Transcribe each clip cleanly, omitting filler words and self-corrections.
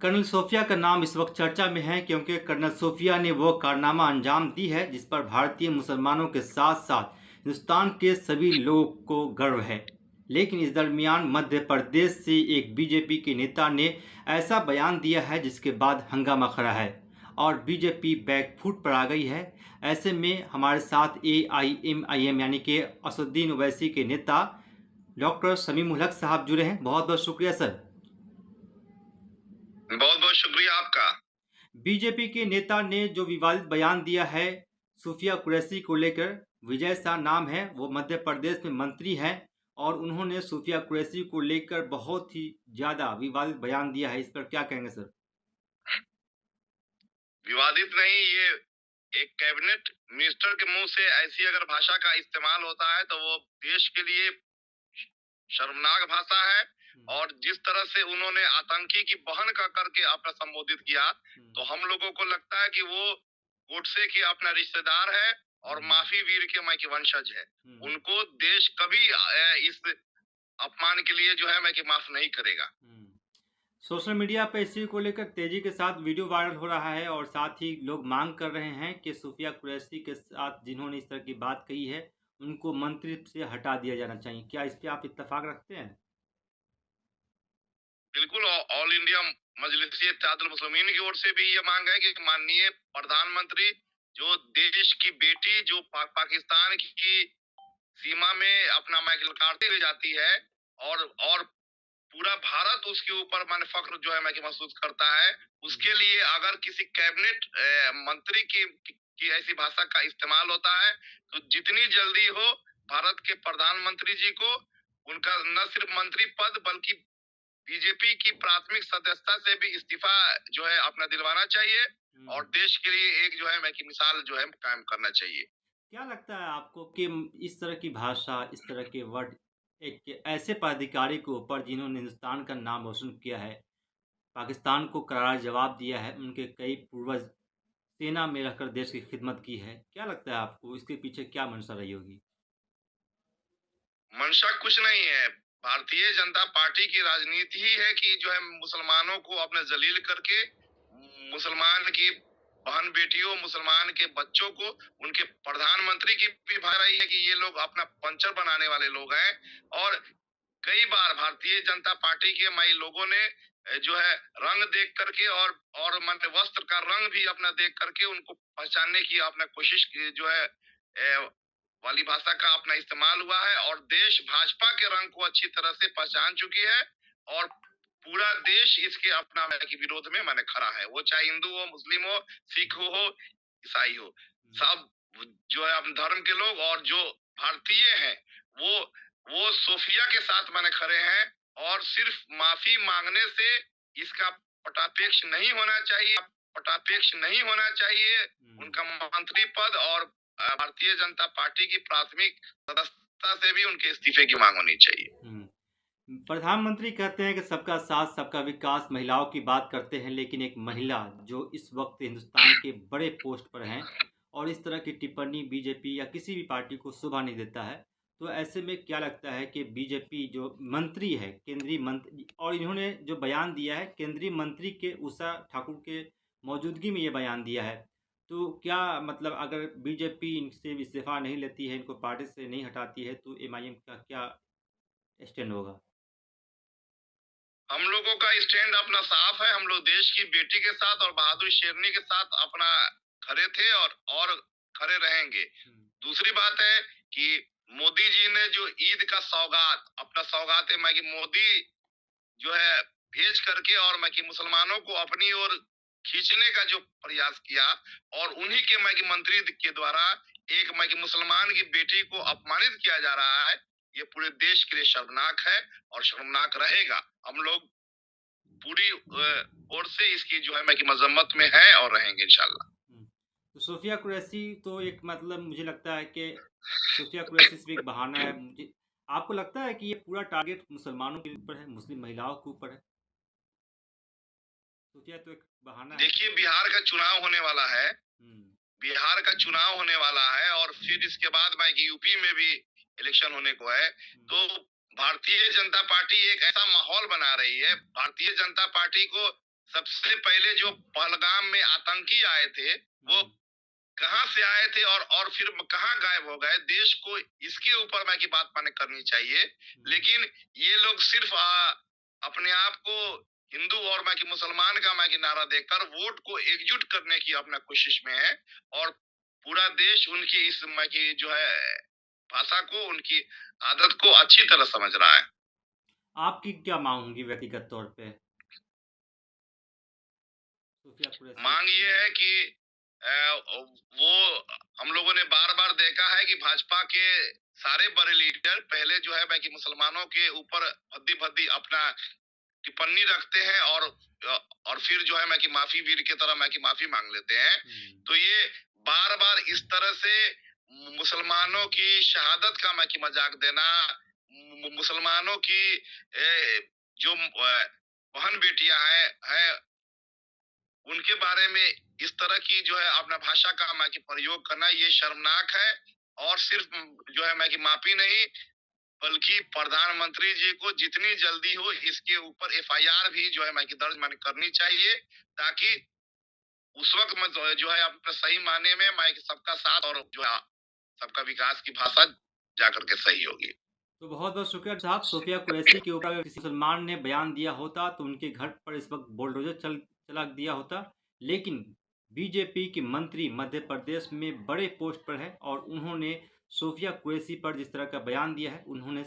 Colonel Sophia का नाम इस वक्त चर्चा में है क्योंकि कर्नल सोफिया ने वो कारनामा अंजाम दी है जिस पर भारतीय मुसलमानों के साथ साथ हिंदुस्तान के सभी लोगों को गर्व है। लेकिन इस दरमियान मध्य प्रदेश से एक बीजेपी के नेता ने ऐसा बयान दिया है जिसके बाद हंगामा खड़ा है और बीजेपी बैकफुट पर आ गई है। ऐसे में हमारे साथ AIMIM यानी कि असदुद्दीन ओवैसी के नेता डॉक्टर शमीम उल हक साहब जुड़े हैं। बहुत बहुत शुक्रिया सर। बहुत बहुत शुक्रिया आपका। बीजेपी के नेता ने जो विवादित बयान दिया है सूफिया कुरैशी को लेकर, विजय शाह नाम है, वो मध्य प्रदेश में मंत्री हैं और उन्होंने सूफिया कुरैशी को लेकर बहुत ही ज़्यादा विवादित बयान दिया है। इस पर क्या कहेंगे सर? विवादित नहीं, ये एक कैबिनेट मिनिस्टर के मुंह से ऐसी अगर भाषा का इस्तेमाल होता है तो वो देश के लिए शर्मनाक भाषा है। और जिस तरह से उन्होंने आतंकी की बहन का करके अपना संबोधित किया, तो हम लोगों को लगता है कि वो गोडसे के अपना रिश्तेदार है और माफी वीर के मैं के वंशज है। उनको देश कभी इस अपमान के लिए जो है मैं कि माफ नहीं करेगा। सोशल मीडिया पर इसी को लेकर तेजी के साथ वीडियो वायरल हो रहा है और साथ ही लोग मांग कर रहे हैं कि सूफिया कुरैशी के साथ जिन्होंने इस तरह की बात कही है उनको मंत्री से हटा दिया जाना चाहिए। क्या इस पे आप इत्तेफाक रखते हैं? बिल्कुल, ऑल इंडिया मजलिस इत्तेहादुल मुस्लिमीन की ओर से भी ये मांग है कि माननीय प्रधानमंत्री जो देश की बेटी जो पाकिस्तान की सीमा में अपना मैक ललकारते हुए जाती है और पूरा भारत उसके ऊपर माने फख्र जो है मैं महसूस करता है, उसके लिए अगर किसी कैबिनेट मंत्री की ऐसी भाषा का इस्तेमाल होता है तो जितनी जल्दी हो भारत के प्रधानमंत्री जी को उनका न सिर्फ मंत्री पद बल्कि बीजेपी की प्राथमिक सदस्यता से भी इस्तीफा जो है अपना दिलवाना चाहिए और देश के लिए एक जो है मैं की मिसाल जो है कायम करना चाहिए। क्या लगता है आपको कि इस तरह की भाषा, इस तरह के वर्ड एक ऐसे पदाधिकारी के ऊपर जिन्होंने हिंदुस्तान का नाम रोशन किया है, पाकिस्तान को करारा जवाब दिया है, उनके कई पूर्वज सेना में रहकर देश की खिदमत की है, क्या लगता है आपको इसके पीछे क्या मंशा रही होगी? मंशा कुछ नहीं है, भारतीय जनता पार्टी की राजनीति ही है कि जो है मुसलमानों को अपने जलील करके मुसलमान की बहन बेटियों मुसलमान के बच्चों को उनके प्रधानमंत्री की भी भाई रही है कि ये लोग अपना पंचर बनाने वाले लोग हैं। और कई बार भारतीय जनता पार्टी के मई लोगों ने जो है रंग देख करके और मन वस्त्र का रंग भी अपना देख करके उनको पहचानने की अपना कोशिश की जो है वाली भाषा का अपना इस्तेमाल हुआ है और देश भाजपा के रंग को अच्छी तरह से पहचान चुकी है और पूरा देश इसके अपना के विरोध में माने खड़ा है, वो चाहे हिंदू हो, मुस्लिम हो, सिख हो, ईसाई हो, सब जो है अपने धर्म के लोग और जो भारतीय हैं वो सोफिया के साथ माने खड़े हैं। और सिर्फ माफी मांगने से इसका पटापेक्ष नहीं होना चाहिए, पटापेक्ष नहीं होना चाहिए। उनका मंत्री पद और भारतीय जनता पार्टी की प्राथमिक सदस्यता से भी उनके इस्तीफे की मांग होनी चाहिए। प्रधानमंत्री कहते हैं कि सबका साथ सबका विकास, महिलाओं की बात करते हैं, लेकिन एक महिला जो इस वक्त हिंदुस्तान के बड़े पोस्ट पर हैं और इस तरह की टिप्पणी बीजेपी या किसी भी पार्टी को शोभा नहीं देता है। तो ऐसे में क्या लगता है कि बीजेपी जो मंत्री है, केंद्रीय मंत्री, और इन्होंने जो बयान दिया है केंद्रीय मंत्री के उषा ठाकुर के मौजूदगी में ये बयान दिया है, तो क्या मतलब अगर बीजेपी इनसे इस्तीफा नहीं लेती है, इनको पार्टी से नहीं हटाती है, तो MIM का क्या स्टैंड होगा? हम लोगों का स्टैंड अपना साफ है, हम लोग देश की बेटी के साथ और बहादुर शेरनी के साथ अपना खड़े थे और खड़े रहेंगे। दूसरी बात है कि मोदी जी ने जो ईद का सौगात अपना सौगात है मैं कि मोदी जो है भेज करके और मैं कि मुसलमानों को अपनी ओर खींचने का जो प्रयास किया और उन्हीं के मैं कि मंत्री के द्वारा एक मैं कि मुसलमान की बेटी को अपमानित किया जा रहा है, ये पूरे देश के लिए शर्मनाक है और शर्मनाक रहेगा। हम लोग पूरी ओर से इसकी जो है मैं कि मजम्मत में है और रहेंगे इंशाल्लाह। तो सूफिया कुरैशी तो एक मतलब मुझे लगता है कि सूफिया कुरैशी सिर्फ एक बहाना है। मुझे आपको लगता है कि ये पूरा टारगेट मुसलमानों के ऊपर है, मुस्लिम महिलाओं के ऊपर है? सूफिया तो एक बहाना है। देखिए बिहार का चुनाव होने वाला है, हुँ, बिहार का चुनाव होने वाला है और फिर इसके बाद मैं कि यूपी में भी इलेक्शन होने को है। तो भारतीय जनता पार्टी एक ऐसा माहौल बना रही है, भारतीय जनता पार्टी को सबसे पहले जो पहलगाम में आतंकी आए थे, वो कहाँ से आए थे और फिर कहाँ गायब हो गए? देश को इसके ऊपर मैं की बात माने करनी चाहिए। लेकिन ये लोग सिर्फ अपने आप को हिंदू और मैं की मुसलमान का मैं की नारा देकर वोट को एकजुट करने की अपना कोशिश में है और पूरा देश उनकी इस मैं की जो है भाषा को, उनकी आदत को अच्छी तरह समझ रहा है। आपकी क्या माँग होंगी व्यक्तिगत तौर पे? सूफिया कुरैशी मांग को ये लेकर? है कि वो हम लोगों ने बार-बार देखा है कि भाजपा के सारे बड़े लीडर पहले जो है कि मुसलमानों के ऊपर भद्दी-भद्दी अपना टिप्पणी रखते हैं और फिर जो है कि माफी वीर की तरह कि माफी मांग लेते हैं। तो ये बार-बार इस तरह से मुसलमानों की शहादत का कि मजाक देना, मुसलमानों की जो बहन बेटियां हैं उनके बारे में इस तरह की जो है अपना भाषा का कि प्रयोग करना ये शर्मनाक है और सिर्फ जो है कि माफी नहीं बल्कि प्रधानमंत्री जी को जितनी जल्दी हो इसके ऊपर एफआईआर भी जो है कि दर्ज करनी चाहिए ताकि उस वक्त में जो है अपने सही मायने में सबका साथ और जो है सबका विकास की भाषा जाकर के सही होगी। तो बहुत-बहुत शुक्रिया साहब, सोफिया कुरैशी के ऊपर अगर किसी मुसलमान ने बयान दिया होता तो उनके घर पर इस वक़्त बुलडोज़र चला दिया होता। लेकिन बीजेपी के मंत्री मध्य प्रदेश में बड़े पोस्ट पर हैं और उन्होंने सोफिया कुरैशी पर जिस तरह का बयान दिया है, उन्होंने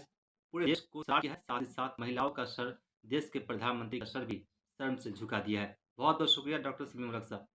पूरे देश को सता दिया है, साथ ही साथ महिलाओं का सर, देश के प्रधानमंत्री का सर भी शर्म से झुका दिया है। बहुत-बहुत शुक्रिया डॉक्टर समीम उल हक साहब।